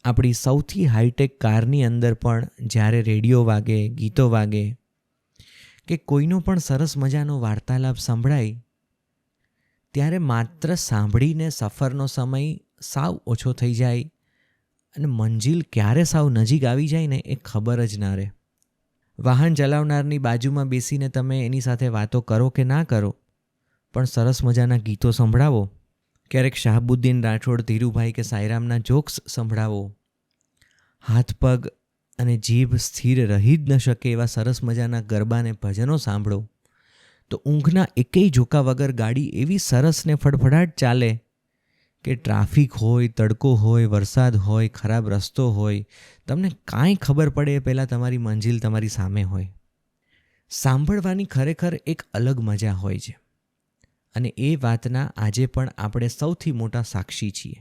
આપણી સૌથી હાઈટેક કારની અંદર પણ જ્યારે રેડિયો વાગે, ગીતો વાગે કે કોઈનો પણ સરસ મજાનો વાર્તાલાપ સંભળાય, ત્યારે માત્ર સાંભળીને સફરનો સમય સાવ ઓછો થઈ જાય અને મંજિલ ક્યારે સાવ નજીક આવી જાય ને એ ખબર જ ના રહે. વાહન ચલાવનારની બાજુમાં બેસીને તમે એની સાથે વાતો કરો કે ના કરો, પણ સરસ મજાના ગીતો સંભળાવો, ક્યારેક શાહબુદ્દીન રાઠોડ, ધીરુભાઈ કે સાંઈરામના જોક્સ સંભળાવો, હાથ પગ અને જીભ સ્થિર રહી જ ન શકે એવા સરસ મજાના ગરબાને ભજનો સાંભળો, તો ઊંઘના એકેય ઝોકા વગર ગાડી એવી સરસ ને ફડફડાટ ચાલે કે ટ્રાફિક હોય, તડકો હોય, વરસાદ હોય, ખરાબ રસ્તો હોય, તમને કાંઈ ખબર પડે એ પહેલાં તમારી મંજિલ તમારી સામે હોય. સાંભળવાની ખરેખર એક અલગ મજા હોય છે અને એ વાતના આજે પણ આપણે સૌથી મોટા સાક્ષી છીએ.